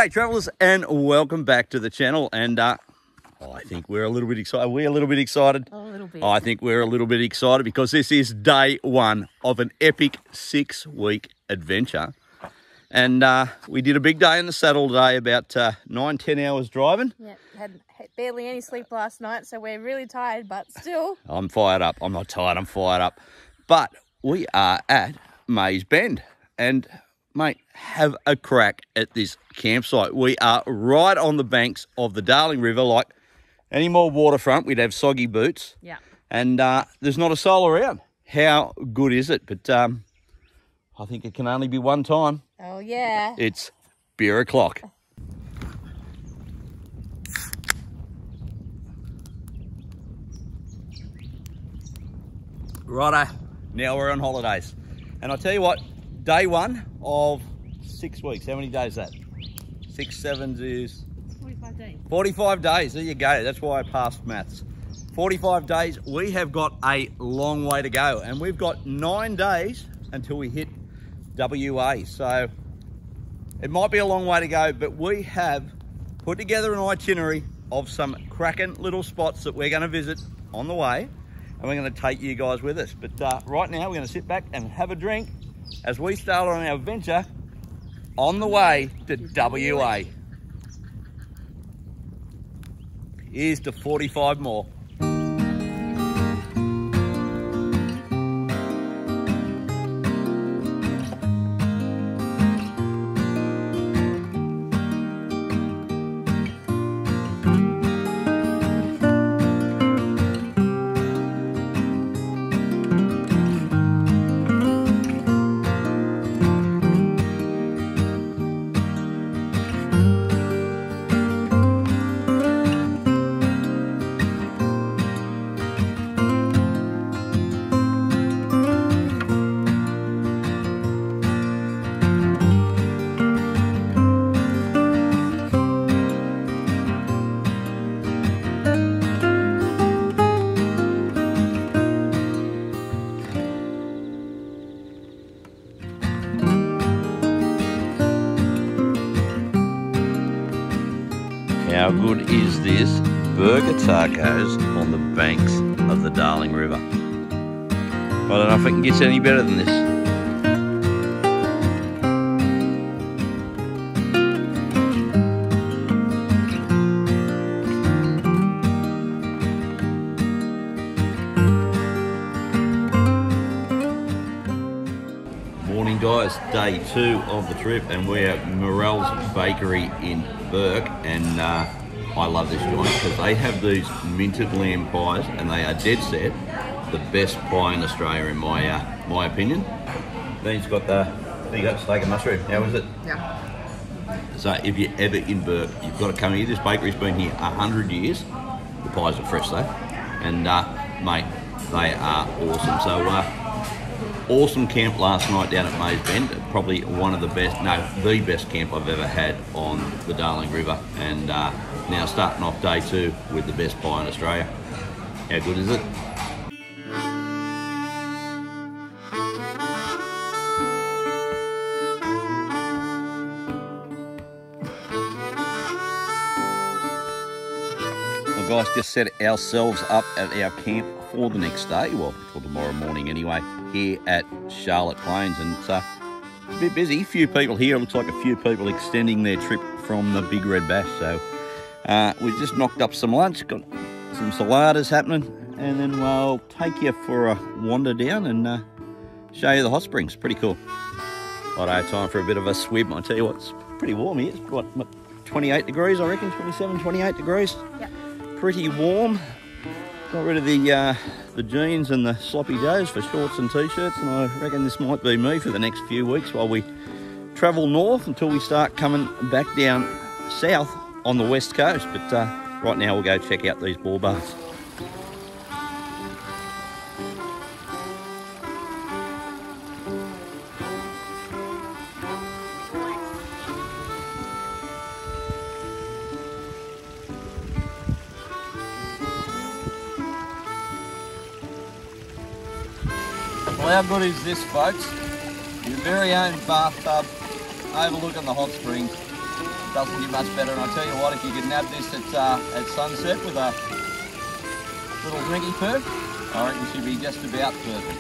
G'day travellers and welcome back to the channel, and I think we're a little bit excited. We're a little bit excited. A little bit. I think we're a little bit excited because this is day one of an epic 6-week adventure. And we did a big day in the saddle today, about 9-10 hours driving. Yeah, had barely any sleep last night, so we're really tired, but still. I'm fired up. I'm not tired, I'm fired up. But we are at Mays Bend, and mate, have a crack at this campsite. We are right on the banks of the Darling River. Like any more waterfront, we'd have soggy boots. Yeah. And there's not a soul around. How good is it? But I think it can only be one time. Oh, yeah. It's beer o'clock. Righto, now we're on holidays. And I tell you what, day one of 6 weeks. How many days is that? 6 7s is 45 days. 45 days. There you go. That's why I passed maths. 45 days. We have got a long way to go, and we've got 9 days until we hit WA. So it might be a long way to go, but we have put together an itinerary of some cracking little spots that we're going to visit on the way, and we're going to take you guys with us. But right now we're going to sit back and have a drink as we start on our adventure on the way to WA. Here's to 45 more. How good is this? Burger tacos on the banks of the Darling River. I don't know if it can get any better than this. Morning guys, day 2 of the trip, and we're at Morell's Bakery in Burke, and I love this joint because they have these minted lamb pies, and they are dead set the best pie in Australia in my opinion. Then it's got there you go, steak and mushroom. How is it? Yeah. So if you're ever in Burke, you've got to come here. This bakery's been here 100 years. The pies are fresh though, and mate, they are awesome. So awesome camp last night down at Mays Bend. Probably one of the best, no, the best camp I've ever had on the Darling River. And now starting off day 2 with the best pie in Australia. How good is it? Well guys, just set ourselves up at our camp for the next day, well, for tomorrow morning anyway, here at Charlotte Plains, and it's a bit busy. A few people here. It looks like a few people extending their trip from the Big Red Bass. So we just knocked up some lunch, got some saladas happening, and then we'll take you for a wander down and show you the hot springs. Pretty cool. Righto, time for a bit of a swim. I tell you what, it's pretty warm here. It's what 28 degrees, I reckon, 27, 28 degrees. Yep. Pretty warm. Got rid of the jeans and the sloppy joes for shorts and t-shirts, and I reckon this might be me for the next few weeks while we travel north until we start coming back down south on the west coast. But right now we'll go check out these ball baths. Well, how good is this, folks? Your very own bathtub overlooking the hot springs. Doesn't get much better, and I tell you what, if you could nab this at sunset with a little drinky poo, I reckon she'd be just about perfect.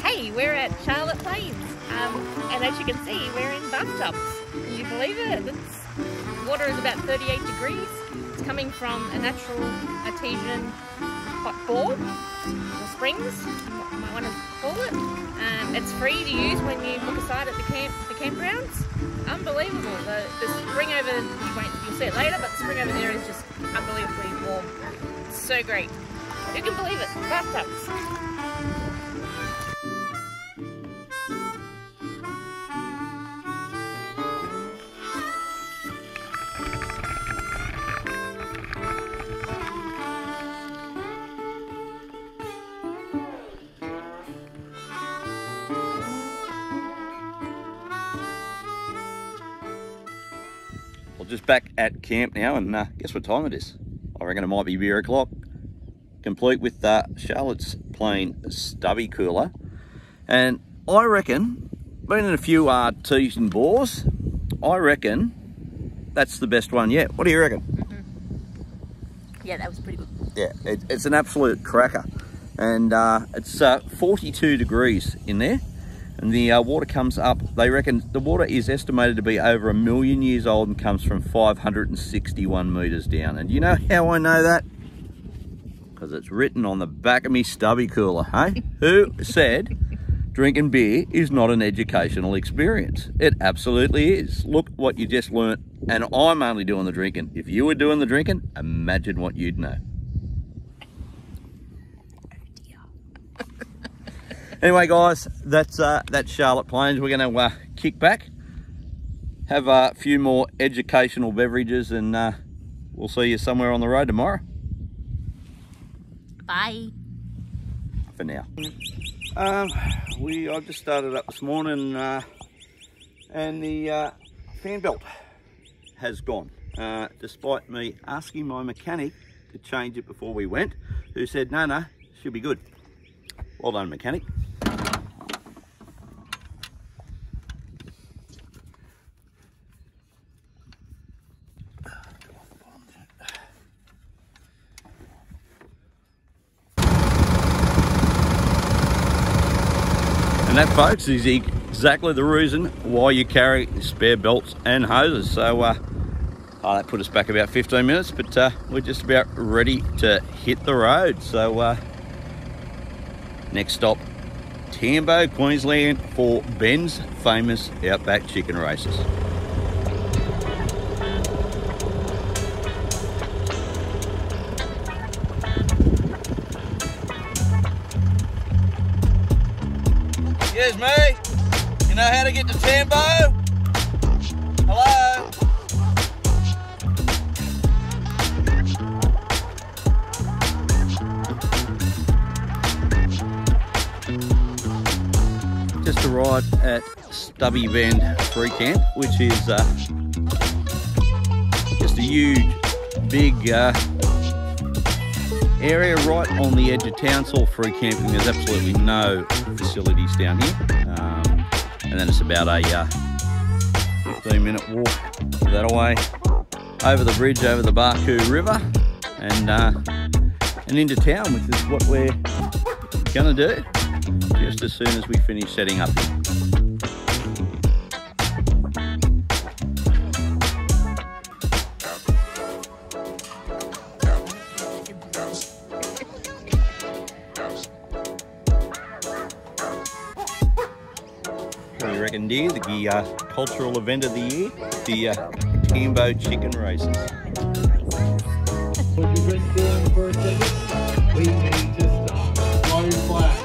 Hey, we're at Charlotte Plains, and as you can see, we're in bathtubs. Can you believe it? The water is about 38 degrees. It's coming from a natural artesian hot bore, or springs, you might want to call it. It's free to use when you book aside at the campgrounds. Unbelievable. The spring over, you'll see it later, but the spring over there is just unbelievably warm. It's so great. Who can believe it? Bathtubs. Just back at camp now, and guess what time it is? I reckon it might be beer o'clock, complete with Charlotte's Plain stubby cooler. And I reckon, been in a few artesian bores, I reckon that's the best one yet. What do you reckon? Mm-hmm. Yeah, that was pretty good. Yeah, it's an absolute cracker, and it's 42 degrees in there. And the water comes up, they reckon the water is estimated to be over 1 million years old and comes from 561 metres down. And you know how I know that? Because it's written on the back of me stubby cooler, hey? Who said drinking beer is not an educational experience? It absolutely is. Look what you just learnt, and I'm only doing the drinking. If you were doing the drinking, imagine what you'd know. Anyway, guys, that's Charlotte Plains. We're going to kick back, have a few more educational beverages, and we'll see you somewhere on the road tomorrow. Bye. For now. I just started up this morning, and the fan belt has gone, despite me asking my mechanic to change it before we went, who said, no, she'll be good. Well done, mechanic. And that, folks, is exactly the reason why you carry spare belts and hoses. So that put us back about 15 minutes, but we're just about ready to hit the road. So next stop, Timbo, Queensland, for Ben's famous Outback chicken races. Excuse me, you know how to get to Timbo? Hello? Just arrived at Stubby Bend Free Camp, which is just a huge, big area right on the edge of town. It's all free camping. There's absolutely no facilities down here, and then it's about a 15-minute walk that away over the bridge over the Barkley River and into town, which is what we're gonna do just as soon as we finish setting up here. What do you reckon, dear? The cultural event of the year, the Timbo chicken races. Would you drink down for a second? We need to start. Slow flat.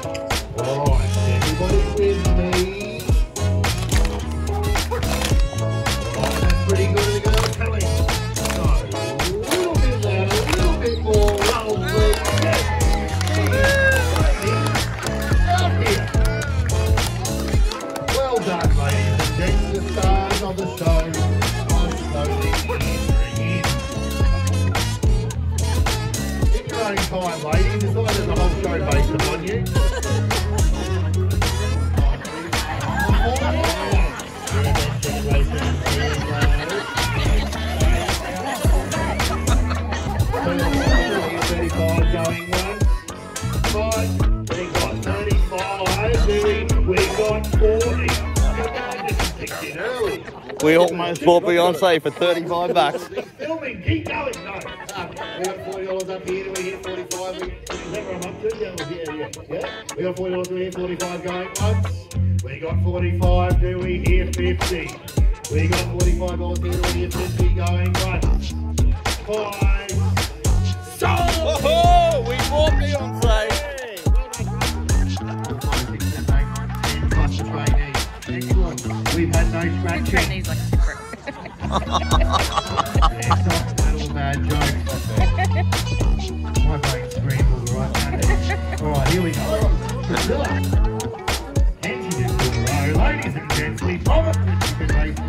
Alright, everybody with me. Alright, that's pretty good to go, Kelly. So, a little bit louder, a little bit more. Roll the out here. Well done, ladies and gents. The stars of the show are slowly entering in. In your own time, ladies. It's not that the whole show based upon you. Oh, We almost bought Beyonce for 35 bucks. Filming, keep going. No. We got $40 up here. Do we hit 45? Is that where I'm up to? Yeah. We got $40. Do we hit 45 going once? We got 45. Do we hit 50? We got $45 here. Do we hit 50 going once? 5. So. Oh, we bought Beyonce. Excellent. We've had no scratching. Trainees like different. Little bad jokes. My brain scrambled right now. Alright, here we go. Priscilla. Hands in a row. Ladies and gents, we promised the chicken races.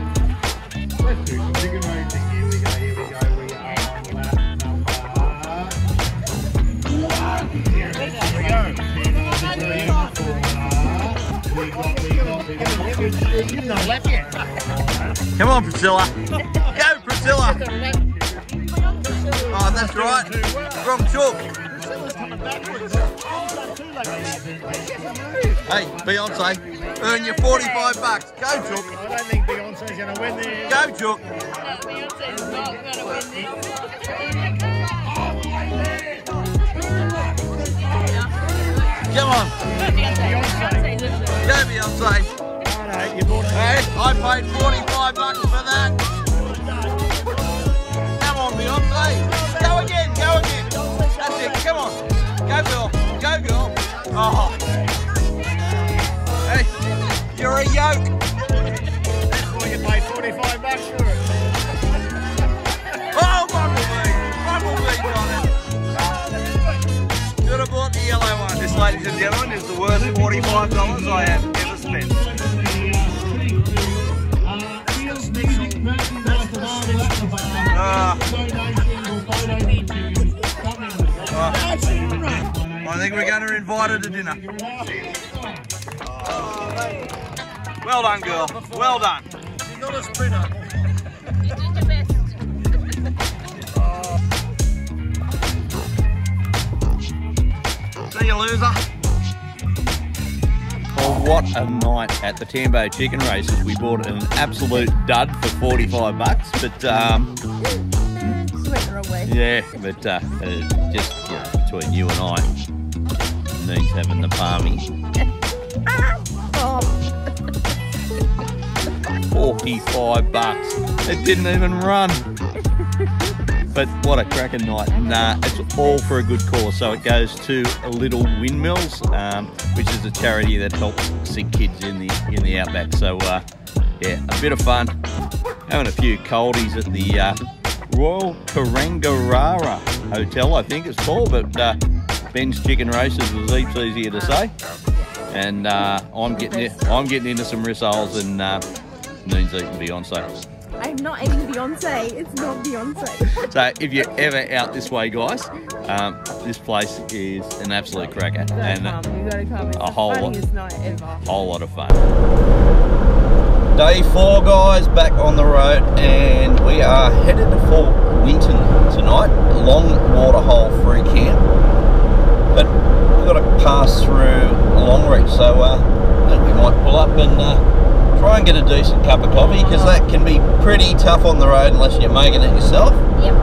Let's do some chicken racing. Here we go. We are on lap number 1. Here we go. You know, left yet. Come on, Priscilla. Go, Priscilla. Oh, that's right. From Chook. Hey, Beyonce, earn your 45 bucks. Go, Chook. I don't think Beyonce's going to win this. Go, Chook. Beyonce's not going to win this. Come on. Go, Beyonce. Hey, I paid 45 bucks for that. Come on, Beyonce. Go again, go again. That's it, come on. Go, girl. Go, girl. Oh. Hey, you're a yoke. That's why you paid 45 bucks for it. Oh, Bumblebee. Bumblebee's on it. Should have bought the yellow one. This, ladies and gentlemen, is the worst $45 I have ever spent. I think we're going to invite her to dinner. Well done, girl. Well done. You're not a sprinter. You did your best. See you, loser. Well, what a night at the Timbo chicken races. We bought an absolute dud for 45 bucks, but Just went the wrong way. yeah, but just between you and I, needs having the palmy. Oh. 45 bucks. It didn't even run. But what a cracking night. Nah, it's all for a good cause. So it goes to Little Windmills, which is a charity that helps sick kids in the outback. So yeah, a bit of fun. Having a few coldies at the Royal Karangarara Hotel, I think it's called, but Ben's Chicken Races was heaps easier to say. And I'm getting into some rissoles and Noon's eating Beyonce. I'm not eating Beyonce. It's not Beyonce. So if you're ever out this way, guys, this place is an absolute cracker and You gotta come. It's a whole funniest night ever. whole lot of fun. Day 4, guys, back on the road, and we are headed for Winton tonight. Long Waterhole free camp, but we've got to pass through Longreach, so I think we might pull up and try and get a decent cup of coffee, because that can be pretty tough on the road unless you're making it yourself. Yep.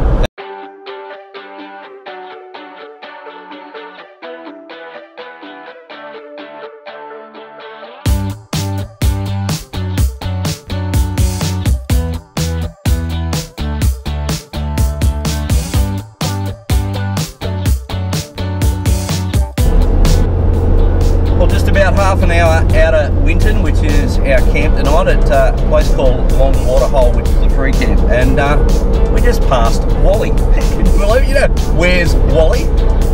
About half an hour out of Winton, which is our camp tonight at a place called Long Waterhole, which is a free camp, and we just passed Wally. Can you believe it? You know, where's Wally?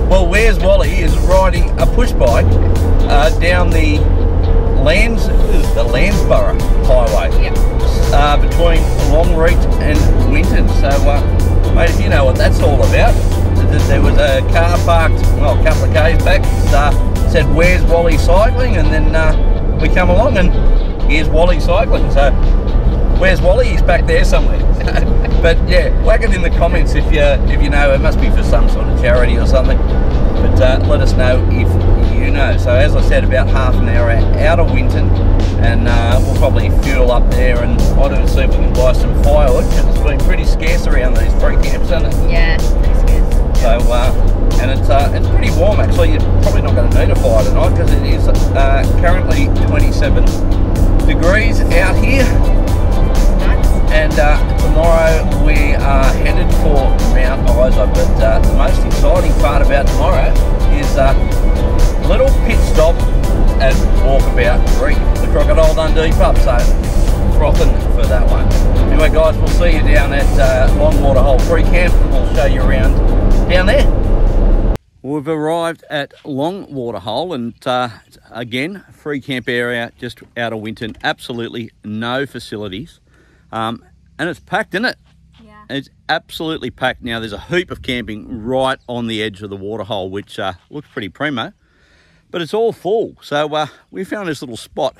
Well, where's Wally is riding a push bike down the Landsborough Highway, Yep. between Longreach and Winton. So, mate, if you know what that's all about, there was a car parked, well, a couple of k's back, said, "Where's Wally cycling?" And then we come along and here's Wally cycling. So where's Wally? He's back there somewhere. But yeah, whack it in the comments if you know. It must be for some sort of charity or something. But let us know if you know primo. So as I said, about half an hour out of Winton, and we'll probably fuel up there and try to see if we can buy some firewood, because it's been pretty scarce around these free camps, hasn't it? Yeah, it's pretty scarce. So, and it's pretty warm actually. You're probably not going to need a fire tonight, because it is currently 27 degrees out here. And tomorrow we are headed for Mount Isa, but the most exciting part about tomorrow is a little pit stop at Walkabout Creek, the Crocodile Dundee pub, so frothing for that one. Anyway guys, we'll see you down at Long Waterhole Free Camp, and we'll show you around down there. We've arrived at Long Waterhole, and again, free camp area just out of Winton, absolutely no facilities. And it's packed, isn't it? Yeah. It's absolutely packed. Now, there's a heap of camping right on the edge of the waterhole, which looks pretty primo, but it's all full. So we found this little spot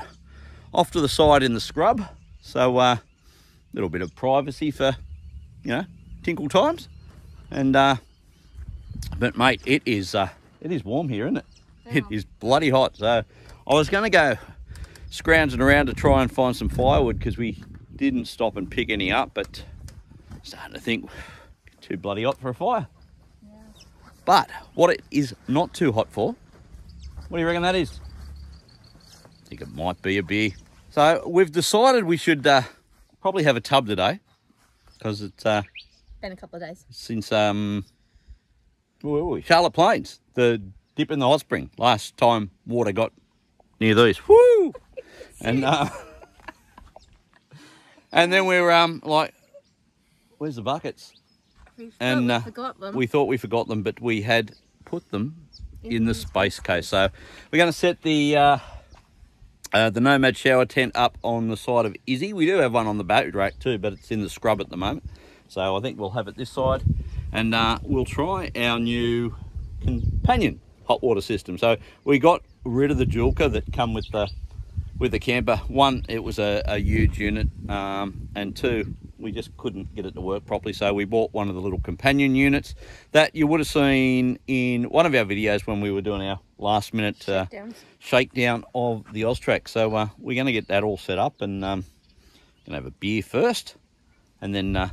off to the side in the scrub. So a little bit of privacy for, you know, tinkle times. And but mate, it is warm here, isn't it? Yeah. It is bloody hot. So I was going to go scrounging around to try and find some firewood, because we didn't stop and pick any up, but starting to think too bloody hot for a fire. Yeah. But what it is not too hot for, what do you reckon that is? I think it might be a beer. So we've decided we should probably have a tub today, because it's been a couple of days since where were we? Charlotte Plains, the dip in the hot spring. Last time water got near these. Woo! And and then we were like, where's the buckets? We thought we forgot them, but we had put them in the space case. So we're going to set the Nomad shower tent up on the side of Izzy. We do have one on the boat rack too, but it's in the scrub at the moment. So I think we'll have it this side, and we'll try our new companion hot water system. So we got rid of the Julka that come with the camper. One, it was a huge unit, and two, we just couldn't get it to work properly, so we bought one of the little companion units that you would have seen in one of our videos when we were doing our last minute shakedown of the Austrac. So we're going to get that all set up, and going to have a beer first, and then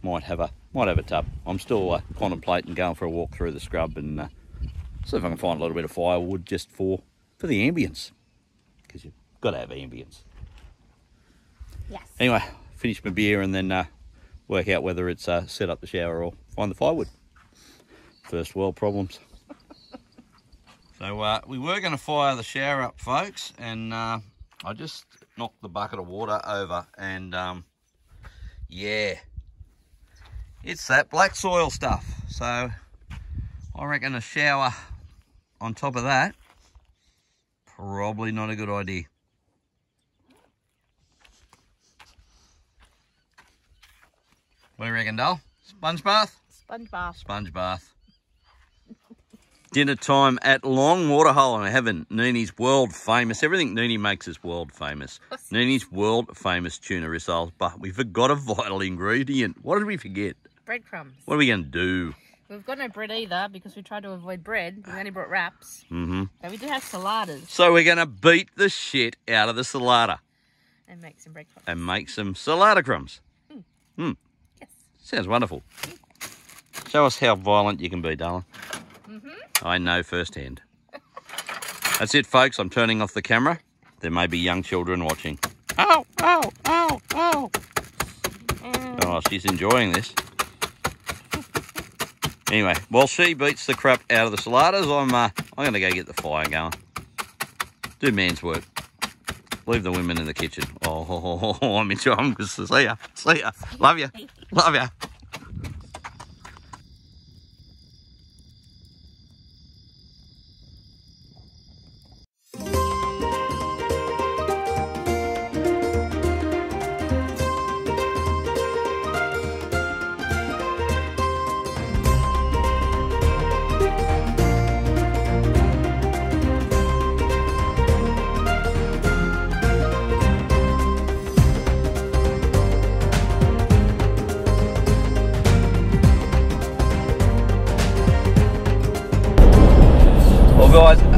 might have a tub. I'm still contemplating going for a walk through the scrub and see if I can find a little bit of firewood just for the ambience, because you've got to have ambience. Yes. Anyway, finish my beer and then work out whether it's set up the shower or find the firewood. First world problems. So we were going to fire the shower up, folks, and I just knocked the bucket of water over, and yeah, it's that black soil stuff. So I reckon a shower on top of that, probably not a good idea. What do you reckon, Dal? Sponge bath? Sponge bath. Sponge bath. Dinner time at Long Waterhole, and we're having Nini's world famous. Everything Nini makes is world famous. Nini's world famous tuna rissoles, but we forgot a vital ingredient. What did we forget? Breadcrumbs. What are we going to do? We've got no bread either, because we tried to avoid bread. We only brought wraps. Mm-hmm. But we do have saladas. So we're going to beat the shit out of the salada. And make some breadcrumbs. And make some salada crumbs. Yes. Sounds wonderful. Show us how violent you can be, darling. Mm-hmm. I know firsthand. That's it, folks. I'm turning off the camera. There may be young children watching. Ow, ow, ow, ow. Oh, she's enjoying this. Anyway, while she beats the crap out of the saladas, I'm going to go get the fire going. Do man's work. Leave the women in the kitchen. Oh, I'm enjoying this. See ya. See ya. Love ya. Love ya.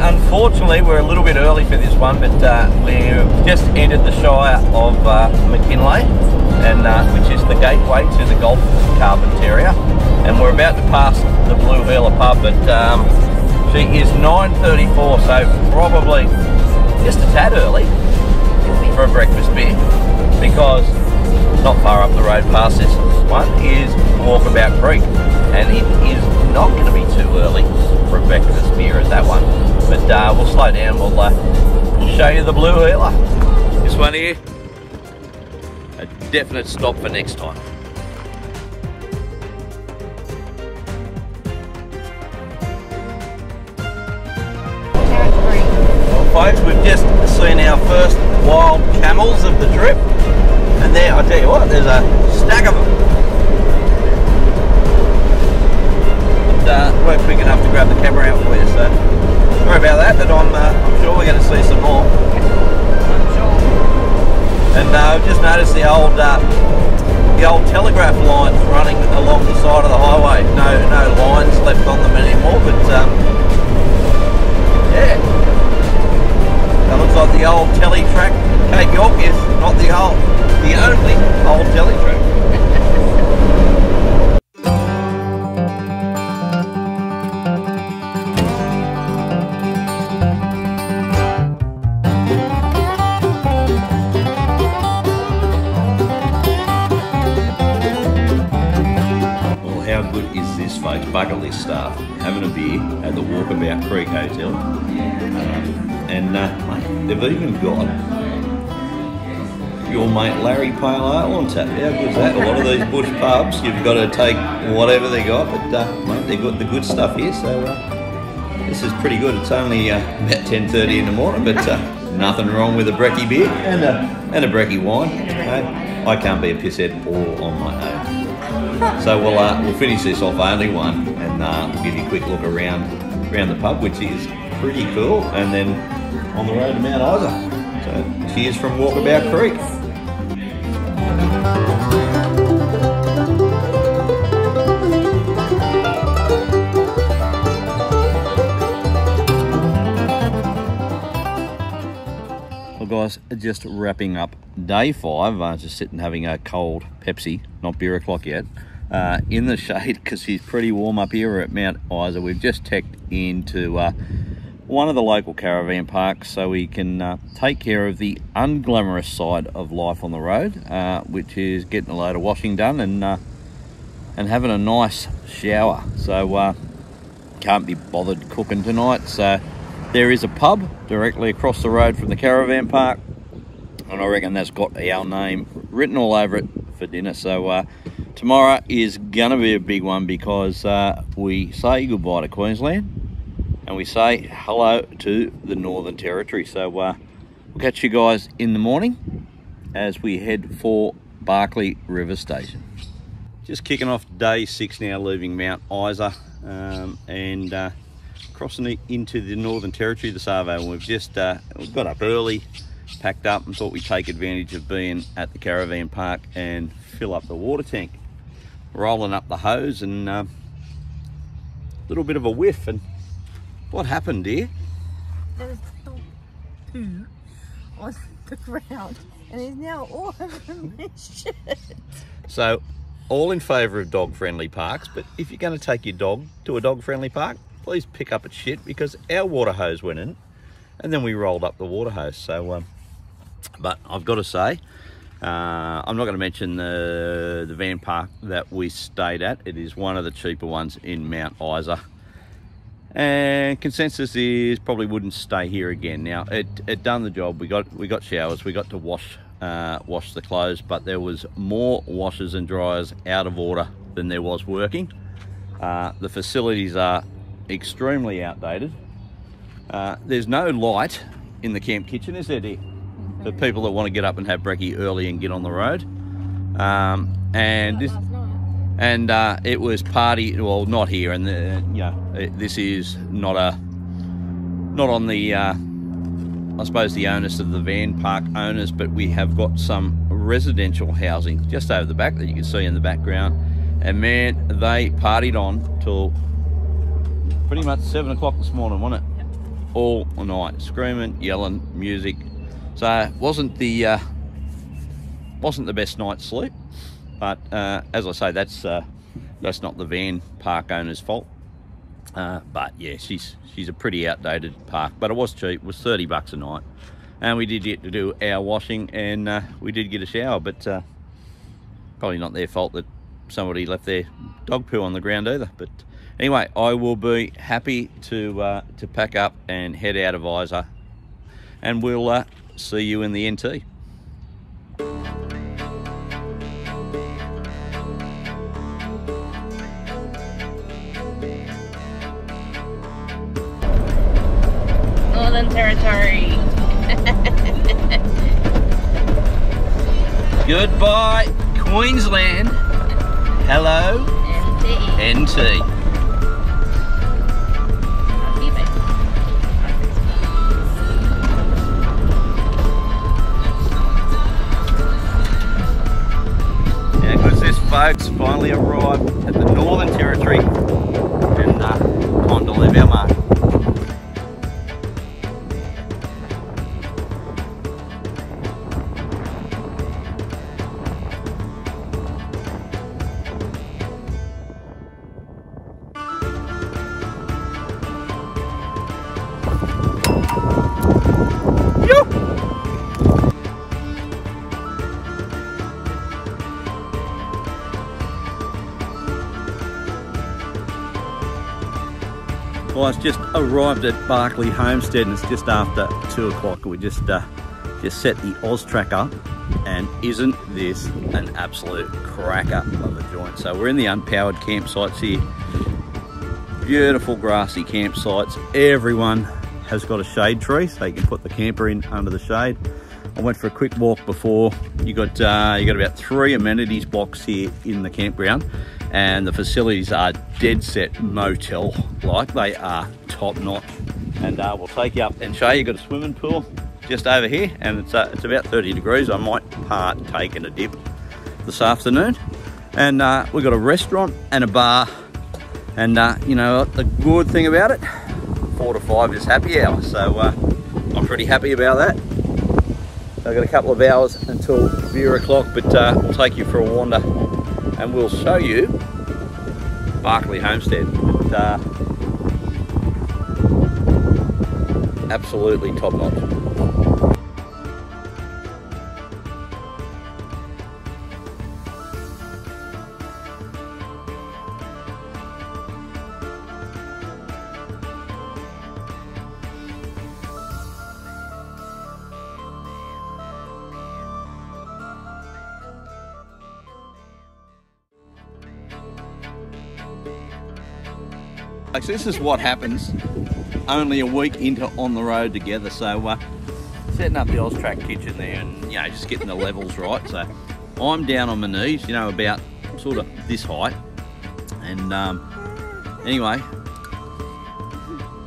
Unfortunately, we're a little bit early for this one, but we've just entered the Shire of McKinley, and which is the gateway to the Golf Carpentaria, and we're about to pass the Blue Heeler pub, but she is 9:34, so probably just a tad early for a breakfast beer, because not far up the road past this one is Walkabout Creek, and it is not going to be too early for a breakfast beer at that one, but we'll slow down. We'll show you the Blue Heeler. This one here, a definite stop for next time. Well, folks, we've just seen our first wild camels of the trip, and there, I tell you what, there's a stack of them. Weren't quick enough to grab the camera out for you, so sorry about that, but I'm sure we're going to see some more. I'm sure. And I've just noticed the old telegraph lines running along the side of the highway. No lines left on them anymore, but yeah, that looks like the old telly track. Cape York is not the only old telly track. Bucket list staff having a beer at the Walkabout Creek Hotel, and mate, they've even got your mate Larry Pale Ale on tap. How good's that? A lot of these bush pubs, you've got to take whatever they got, but mate, they've got the good stuff here, so this is pretty good. It's only about 10:30 in the morning, but nothing wrong with a brekkie beer and a brekkie wine. I can't be a pisshead all on my own. So we'll finish this off only one, and we'll give you a quick look around the pub, which is pretty cool, and then on the road to Mount Isa. So cheers from Walkabout Creek. Well guys, just wrapping up day 5, just sitting having a cold Pepsi, not beer o'clock yet, in the shade because it's pretty warm up here at Mount Isa. We've just teched into one of the local caravan parks so we can take care of the unglamorous side of life on the road, which is getting a load of washing done and having a nice shower. So can't be bothered cooking tonight, so there is a pub directly across the road from the caravan park, and I reckon that's got our name written all over it for dinner. So tomorrow is going to be a big one, because we say goodbye to Queensland and we say hello to the Northern Territory. So we'll catch you guys in the morning as we head for Barkley River Station. Just kicking off day 6 now, leaving Mount Isa and crossing into the Northern Territory this Arvo. We've just we've got up early, packed up, and thought we'd take advantage of being at the caravan park and fill up the water tank. Rolling up the hose, and a little bit of a whiff. And what happened, dear? There was dog poo on the ground, and it's now all over my shirt. So, all in favour of dog-friendly parks, but if you're going to take your dog to a dog-friendly park, please pick up its shit, because our water hose went in, and then we rolled up the water hose. So, but I've got to say, I'm not going to mention the van park that we stayed at. It is one of the cheaper ones in Mount Isa, and consensus is probably wouldn't stay here again. Now it done the job. We got showers, we got to wash the clothes, but there was more washers and dryers out of order than there was working. The facilities are extremely outdated. There's no light in the camp kitchen, is there, dear? For people that want to get up and have brekkie early and get on the road. It was party, well, not here, and this is not on the I suppose the onus of the van park owners, but we have got some residential housing just over the back that you can see in the background, and man, they partied on till pretty much 7 o'clock this morning, wasn't it? all night, screaming, yelling, music. So it wasn't the best night's sleep, but as I say, that's not the van park owner's fault. But yeah, she's a pretty outdated park, but it was cheap. It was $30 a night, and we did get to do our washing, and we did get a shower, but probably not their fault that somebody left their dog poo on the ground either. But anyway, I will be happy to pack up and head out of Isa, and we'll see you in the NT. Northern Territory. Goodbye, Queensland. Hello, NT. Yeah, because this folks finally arrived at the Northern Territory, and time to leave our mark. Well, it's just arrived at Barkley Homestead, and it's just after 2 o'clock. We just set the Oz track up, and isn't this an absolute cracker of a joint? So we're in the unpowered campsites here. Beautiful grassy campsites. Everyone has got a shade tree, so you can put the camper in under the shade. I went for a quick walk before. You got about 3 amenities blocks here in the campground, and the facilities are dead set motel like. They are top notch, and we'll take you up and show you. Got a swimming pool just over here, and it's about 30 degrees. I might partake in a dip this afternoon. And we've got a restaurant and a bar, and you know the good thing about it, 4 to 5 is happy hour, so I'm pretty happy about that. I've got a couple of hours until 0 o'clock, but we'll take you for a wander and we'll show you Barkley Homestead. Absolutely top notch. So this is what happens only a week into on the road together. So setting up the Oz Track kitchen there, and you know, just getting the levels right. So I'm down on my knees, you know, about sort of this height, and anyway,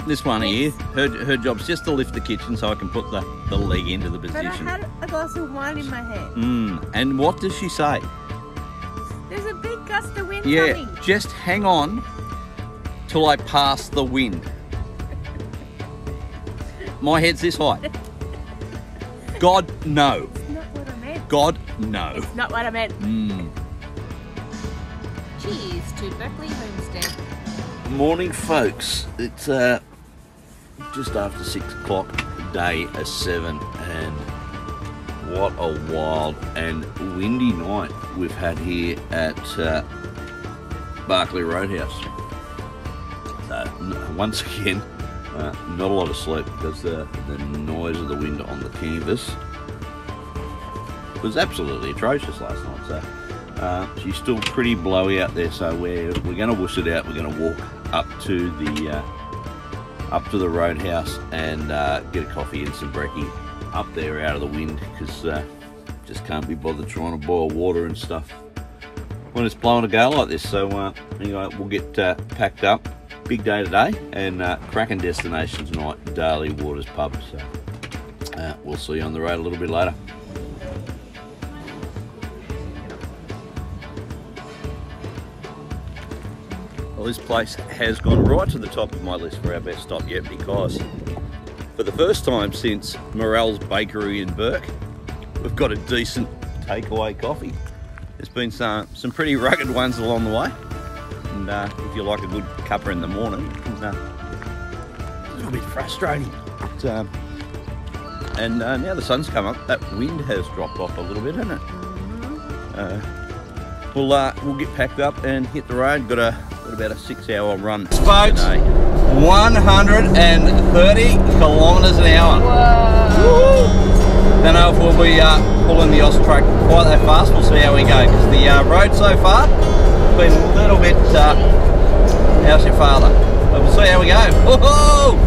this one here, her job's just to lift the kitchen so I can put the leg into the position. But I had a glass of wine in my hand. And what does she say? There's a big gust of wind coming. Just hang on till I pass the wind. My head's this height. God, no. It's not what I meant. God, no. It's not what I meant. Cheers to Barkley Homestead. Morning, folks. It's just after 6 o'clock, day 7, and what a wild and windy night we've had here at Barkley Roadhouse. So once again, not a lot of sleep because the noise of the wind on the canvas was absolutely atrocious last night. So she's still pretty blowy out there. So we're going to wuss it out. We're going to walk up to the roadhouse and get a coffee and some brekkie up there out of the wind, because just can't be bothered trying to boil water and stuff when it's blowing a gale like this. So anyway, we'll get packed up. Big day today, and cracking destination tonight, Darley Waters Pub. So we'll see you on the road a little bit later. Well, this place has gone right to the top of my list for our best stop yet, because for the first time since Morell's Bakery in Burke, we've got a decent takeaway coffee. There's been some pretty rugged ones along the way, and if you like a good cuppa in the morning, it's a little bit frustrating. But, and now the sun's come up, that wind has dropped off a little bit, hasn't it? We'll get packed up and hit the road. Got about a 6-hour run. Folks, 130 kilometres an hour. Whoa. Don't know if we'll be pulling the Oz truck quite that fast. We'll see how we go, because the road so far has been a little bit, how's your father? But we'll see how we go. Woohoo!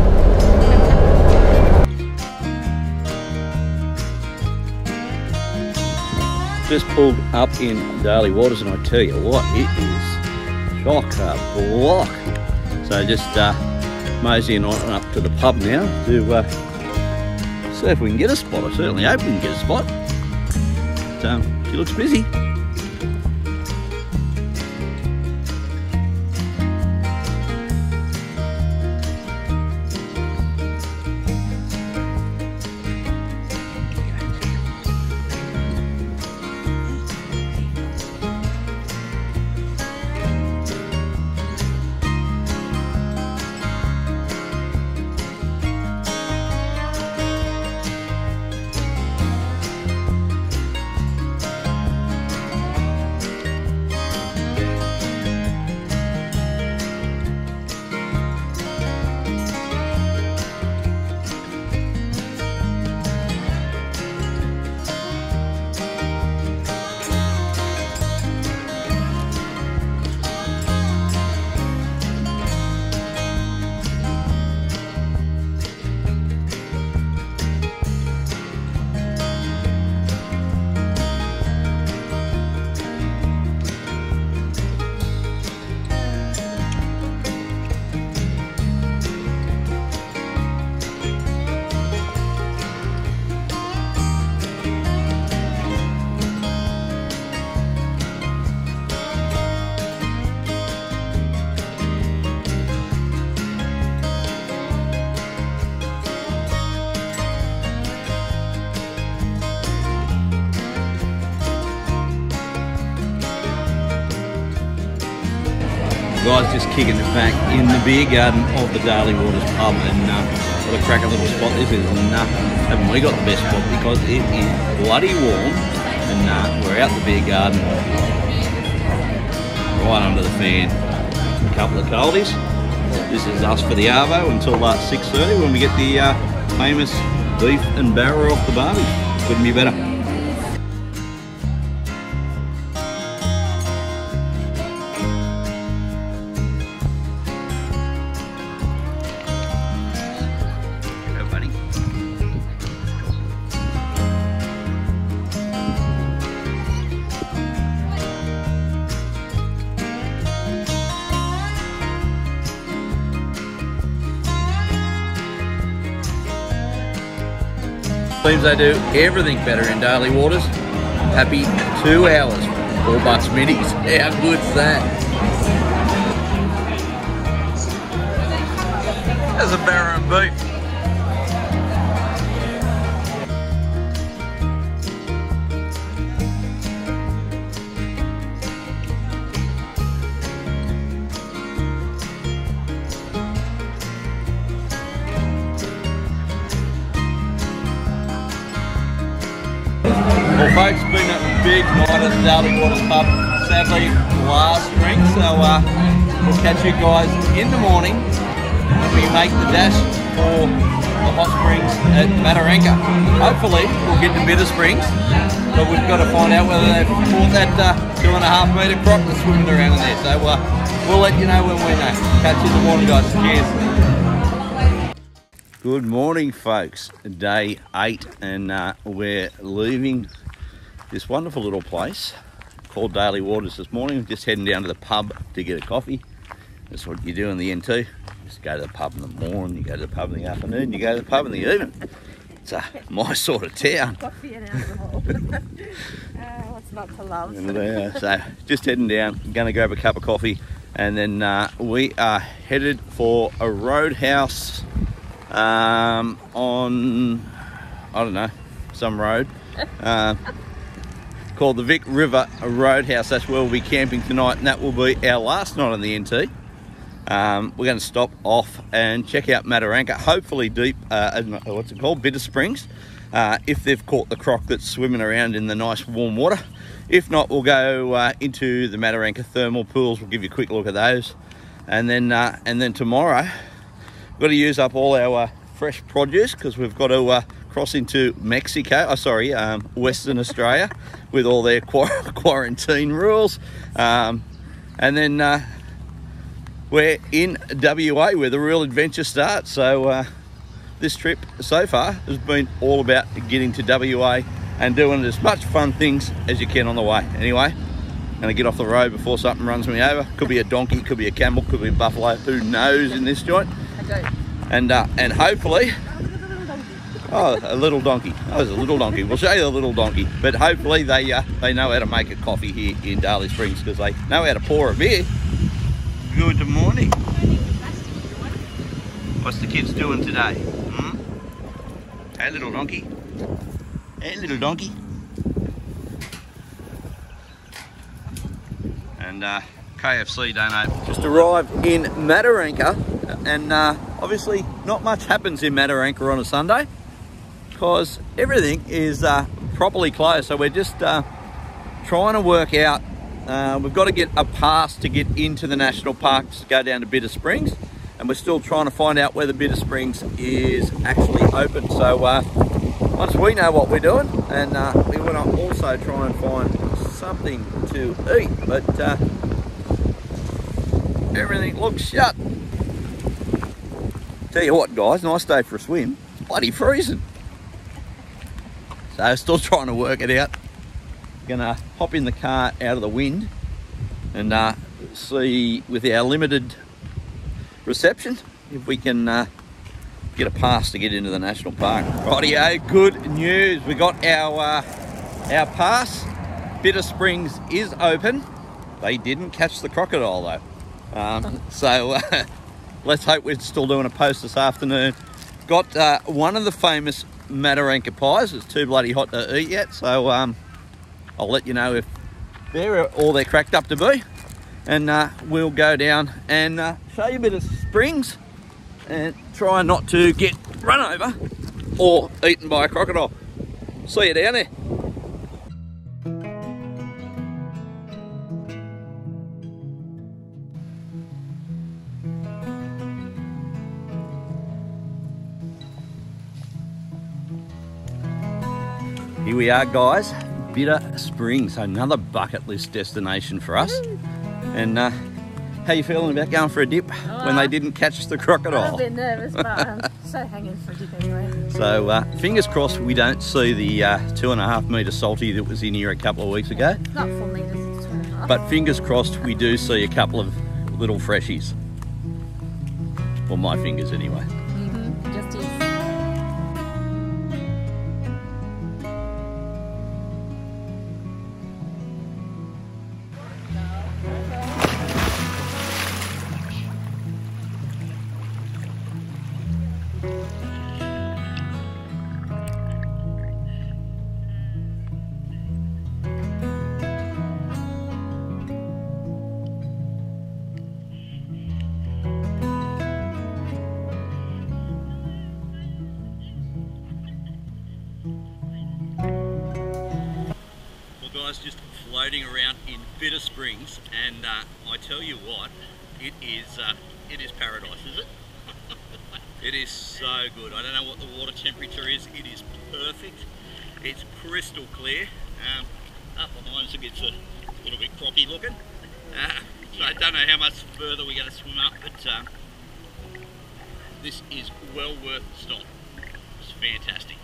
Just pulled up in Darley Waters, and I tell you what, it is chock-a-block. So just moseying on up to the pub now to see if we can get a spot. I certainly hope we can get a spot. But, she looks busy. Guys, just kicking it back in the beer garden of the Darley Waters Pub, and what a cracking little spot this is. And haven't we got the best spot, because it is bloody warm, and we're out the beer garden, right under the fan. A couple of coldies. This is us for the arvo until 6:30 when we get the famous beef and barra off the barbie. Couldn't be better. Seems they do everything better in Darley Waters. Happy 2 hours, $4 minis. How good's that? There's a barra and beef. Well folks, it's been a big night at the Darley Waters Pub. Sadly, last drink, so we'll catch you guys in the morning when we make the dash for the hot springs at Mataranka. Hopefully we'll get to Bitter Springs, but we've got to find out whether they've caught that 2.5 metre croc that's swimming around in there. So we'll let you know when we know. Catch you in the morning, guys. Cheers. Good morning folks, day 8, and we're leaving this wonderful little place called Darley Waters this morning. Just heading down to the pub to get a coffee. That's what you do in the NT. Just go to the pub in the morning, you go to the pub in the afternoon, you go to the pub in the evening. It's my sort of town. Coffee and alcohol. What's not to love? And, so just heading down, going to grab a cup of coffee, and then we are headed for a roadhouse on, I don't know, some road called the Vic River Roadhouse. That's where we'll be camping tonight, and that will be our last night on the NT. We're going to stop off and check out Mataranka, hopefully deep, what's it called, Bitter Springs, if they've caught the croc that's swimming around in the nice warm water. If not, we'll go into the Mataranka thermal pools. We'll give you a quick look at those, and then tomorrow we've got to use up all our fresh produce, because we've got to cross into Mexico, Western Australia, with all their quarantine rules, and then we're in WA where the real adventure starts. So this trip so far has been all about getting to WA and doing as much fun things as you can on the way. Anyway, I'm gonna get off the road before something runs me over. Could be a donkey, could be a camel, could be a buffalo, who knows in this joint. And hopefully, a little donkey. Oh, there's a little donkey. We'll show you the little donkey. But hopefully they know how to make a coffee here in Darley Springs, because they know how to pour a beer. Good morning. What's the kids doing today? Hey, little donkey. Hey, little donkey. And KFC don't open. Just arrived in Mataranka, and obviously not much happens in Mataranka on a Sunday, because everything is properly closed. So we're just trying to work out, we've got to get a pass to get into the national parks to go down to Bitter Springs, and we're still trying to find out whether Bitter Springs is actually open. So once we know what we're doing, and we want to also try and find something to eat, but everything looks shut. Tell you what, guys, nice day for a swim. It's bloody freezing. So still trying to work it out. Gonna hop in the car out of the wind and see with our limited reception if we can get a pass to get into the national park. Rightio, good news. We got our pass. Bitter Springs is open. They didn't catch the crocodile though. So let's hope we're still doing a post this afternoon. Got one of the famous Mataranka pies. It's too bloody hot to eat yet, so I'll let you know if they're all they're cracked up to be, and we'll go down and show you a bit of Springs and try not to get run over or eaten by a crocodile. See you down there. Here we are, guys. Bitter Springs, another bucket list destination for us. And how you feeling about going for a dip when they didn't catch the crocodile? I'm a bit nervous, but I'm so hanging for a dip anyway. So fingers crossed we don't see the 2.5 metre salty that was in here a couple of weeks ago. Not 4 metres, it's 2.5. But fingers crossed we do see a couple of little freshies. Well, my fingers anyway. Just is. Just floating around in Bitter Springs, and I tell you what, it is paradise, is it? It is so good. I don't know what the water temperature is. It is perfect. It's crystal clear. Up behind us it gets a little bit crocky looking. So I don't know how much further we're going to swim up, but this is well worth the stop. It's fantastic.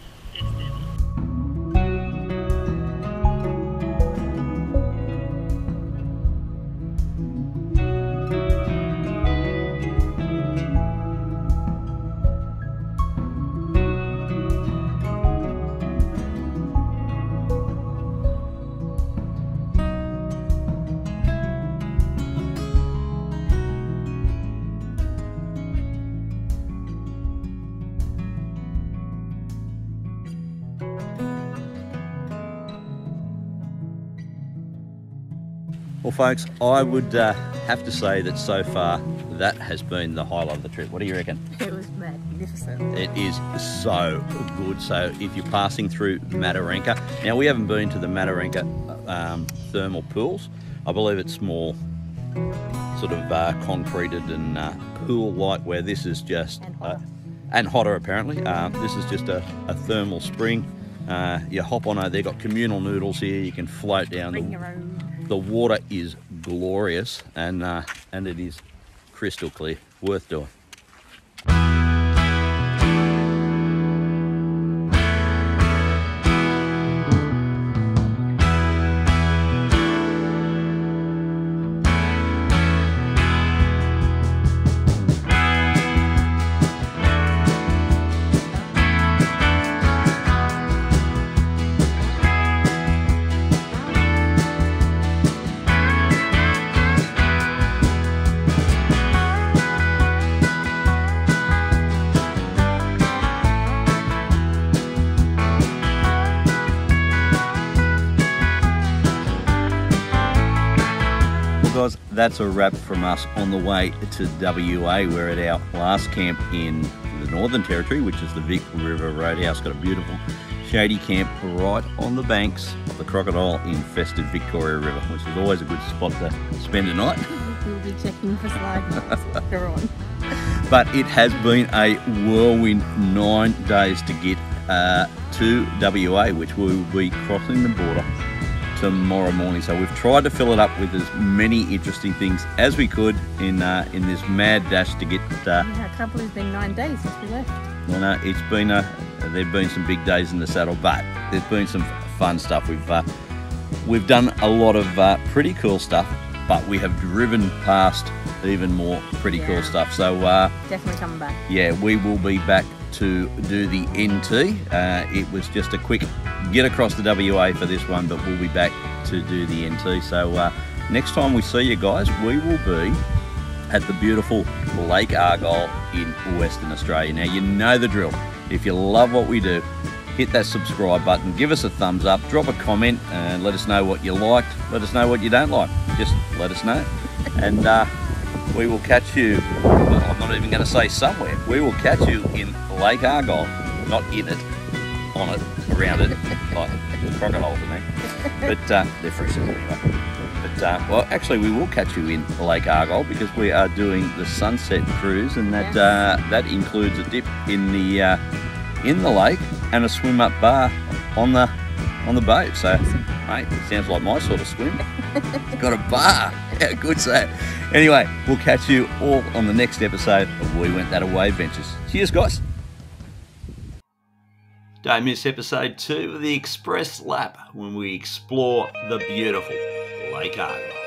Well, folks, I would have to say that so far that has been the highlight of the trip. What do you reckon? It was magnificent. It is so good. So if you're passing through Mataranka, now we haven't been to the Mataranka thermal pools. I believe it's more sort of concreted and pool-like, where this is just and hotter apparently. This is just a thermal spring. You hop on it. They've got communal noodles here. You can float down. The water is glorious, and it is crystal clear. Worth doing. Guys, that's a wrap from us on the way to WA. We're at our last camp in the Northern Territory, which is the Vic River Roadhouse. Got a beautiful shady camp right on the banks of the crocodile-infested Victoria River, which is always a good spot to spend a night. We'll be checking for slide later on. But it has been a whirlwind 9 days to get to WA, which we will be crossing the border tomorrow morning. So we've tried to fill it up with as many interesting things as we could in this mad dash to get. Yeah, I can't believe it's been 9 days since we left. Well, no, it's been there've been some big days in the saddle, but there's been some fun stuff. We've done a lot of pretty cool stuff, but we have driven past even more pretty cool stuff. So definitely coming back. Yeah, we will be back to do the NT. It was just a quick get across the WA for this one, but we'll be back to do the NT. So next time we see you guys, we will be at the beautiful Lake Argyle in Western Australia. Now, you know the drill. If you love what we do, hit that subscribe button, give us a thumbs up, drop a comment, and let us know what you liked. Let us know what you don't like. Just let us know. And we will catch you, well, I'm not even going to say somewhere. We will catch you in Lake Argyle, not in it, on it, around it, like the crocodiles in there. But they're fresh anyway. But well, actually, we will catch you in Lake Argyle because we are doing the sunset cruise, and that that includes a dip in the lake and a swim up bar on the boat. So, mate, it sounds like my sort of swim. Got a bar. Yeah, good say. Anyway, we'll catch you all on the next episode of We Went That Away Adventures. Cheers, guys. Don't miss episode 2 of the Express Lap when we explore the beautiful Lake Argyle.